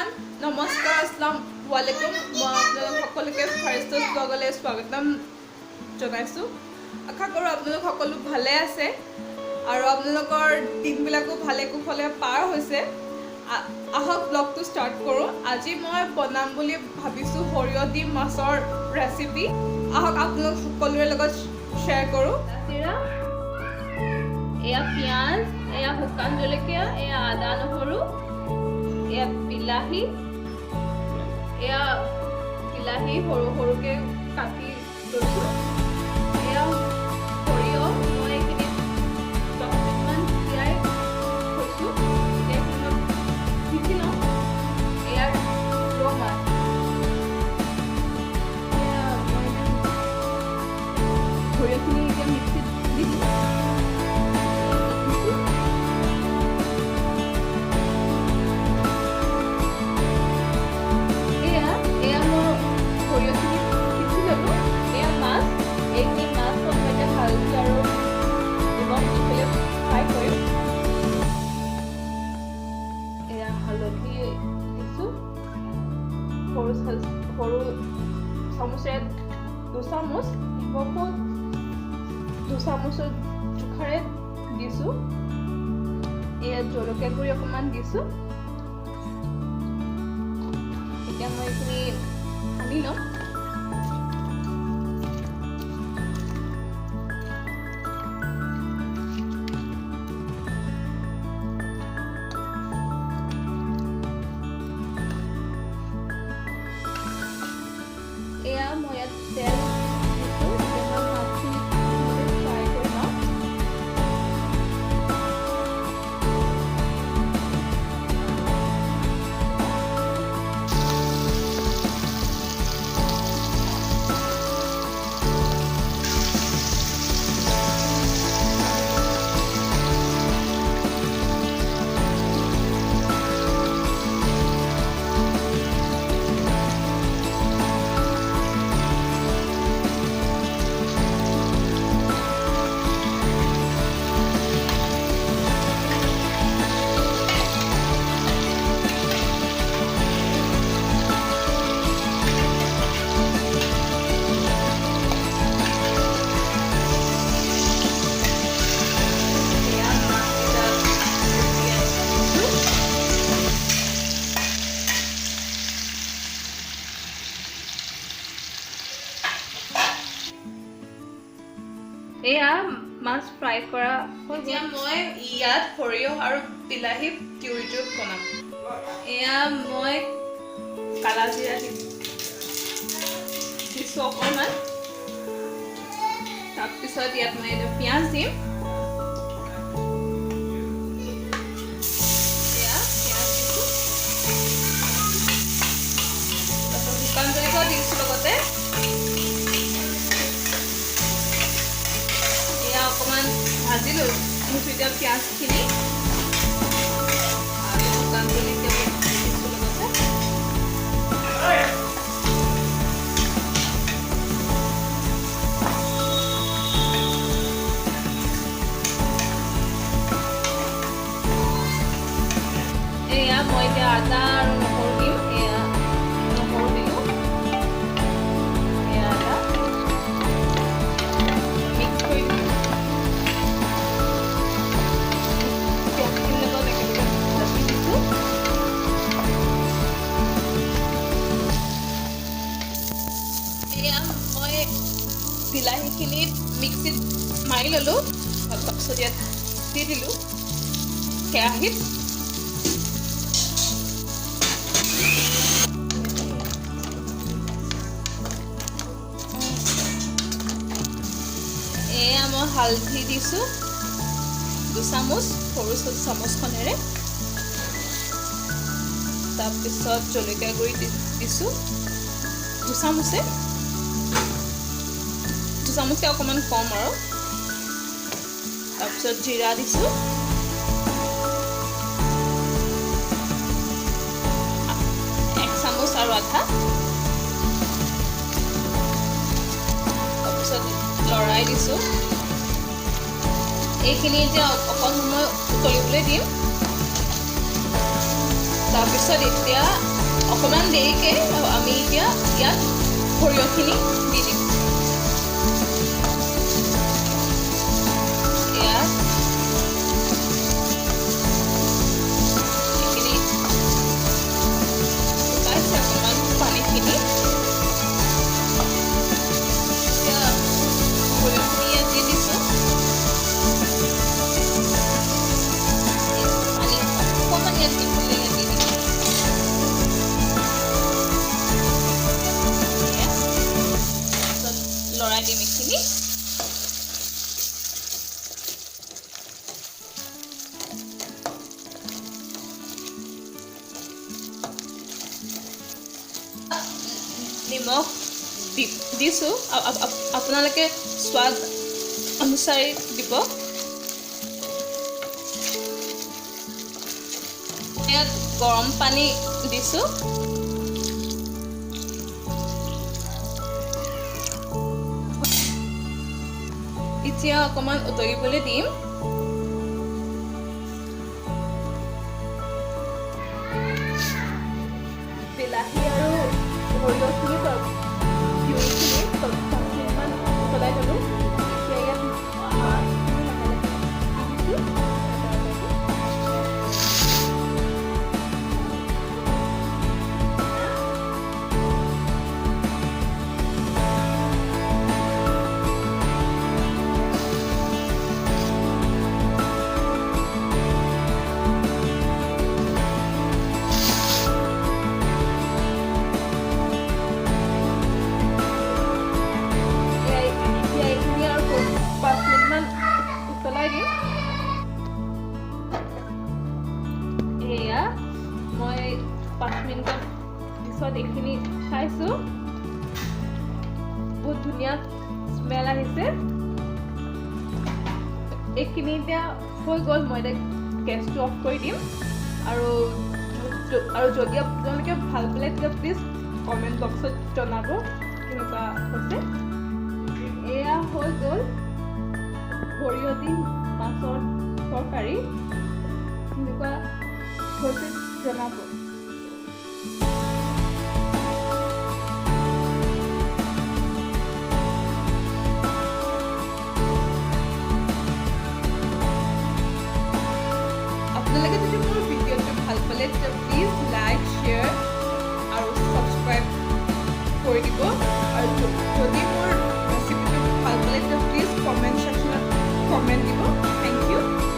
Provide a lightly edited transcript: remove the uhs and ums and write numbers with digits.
Everyone নমস্কাৰ আসসালাম ওয়ালাইকুম মই আপোনালোক সকলোকে ফাৰ্ষ্ট ব্লগলৈ স্বাগতম জনাইছোঁ আশা কৰোঁ আপোনালোক সকলো ভালে আছে আৰু আপোনালোকৰ দিনবিলাকো ভালে কুশলে পাৰ হৈছে আহক ব্লগটো ষ্টাৰ্ট কৰোঁ আজি মই বনাম বুলি ভাবিছোঁ সৰিয়হ দি মাছৰ ৰেচিপি আহক আপোনালোক সকলোৰে লগত শ্বেয়াৰ কৰোঁ এয়া পিঁয়াজ এয়া শুকান জলকীয়া এয়া আদা নহৰু এয়া বিলাহী সৰু সৰুকে কাটি লৈছোঁ এয়া সৰিয়হ মই এইখিনি 10 মিনিটমান তিয়াই থৈছোঁ এইখিনিত পিচি লওঁ এয়া ৰৌ মাছ এয়া মই সৰিয়হখিনি এতিয়া মিক্সিত দিছোঁ সৰু চামুচেৰে 2 চামুচ নিমখো 2 চামুচৰ জোখাৰে দিছোঁ এয়া জলকীয়া গুড়ি অকণমান দিছোঁ এতিয়া মই এইখিনি সানি ল'ম এয়া মই ইয়াত তেল দিছোঁ মাছখিনি ফ্ৰাই কৰি লওঁ এয়া মাছ ফ্ৰাই কৰা এতিয়া মই ইয়াত সৰিয়হ আৰু বিলাহী পিউৰিটো বনাম এয়া মই কালা জিৰা দিছোঁ অকণমান তাৰপিছত ইয়াত মই এইটো পিঁয়াজ দিম শুকান জলকীয়া দিছোঁ লগতে অকণমান ভাজি লৈছোঁ এতিয়া পিঁয়াজখিনি আৰু শুকান জলকীয়া দিছোঁ লগতে এয়া মই এতিয়া আদা আৰু নহৰু দিম এয়া নহৰু দিলোঁ এয়া আদা মিক্স কৰি দিম বিলাহীখিনি মিক্সিত মাৰি ল'লোঁ তাৰপিছত ইয়াত দি দিলোঁ কেৰাহীত এয়া মই হালধি দিছোঁ 2 চামুচ সৰু চামুচখনেৰে তাৰপিছত জলকীয়া গুড়ি দিছোঁ 2 চামুচে 2 চামুচকৈ অকণমান কম আৰু তাৰপিছত জিৰা দিছোঁ 1 চামুচ আৰু আধা তাৰপিছত লৰাই দিছোঁ এইখিনি এতিয়া অকণ সময় উতলিবলৈ দিম তাৰপিছত এতিয়া অকণমান দেৰিকৈ আমি এতিয়া ইয়াত সৰিয়হখিনি দি দিম। ইয়াত এইখিনি শুকাইছে অকণমান পানীখিনি। এতিয়া সৰিয়হখিনি ইয়াত দি দিছোঁ। পানী অকণমান ইয়াত দি দিম। লৰাই দিম এইখিনি। নিমখ দিছোঁ, আপোনালোকে সোৱাদ অনুসাৰে দিব। ইয়াত গৰম পানী দিছোঁ। এতিয়া অকণমান উতলিবলৈ দিম। বিলাহী আৰু সৰিয়হখিনি অকণমান উতলাই ল'লোঁ। এতিয়া ইয়াত এয়া মই 5 মিনিটৰ পিছত এইখিনি খাইছোঁ। বহুত ধুনীয়া স্মেল আহিছে। এইখিনি এতিয়া হৈ গ'ল। মই এতিয়া গেছটো অফ কৰি দিম। আৰু যদি আপোনালোকে ভাল পালে তেতিয়া প্লিজ কমেণ্ট বক্সত জনাব কেনেকুৱা হৈছে। এয়া হৈ গ'ল সৰিয়হ দি মাছৰ তৰকাৰী। কেনেকুৱা হৈছে জনাব। আপোনালোকে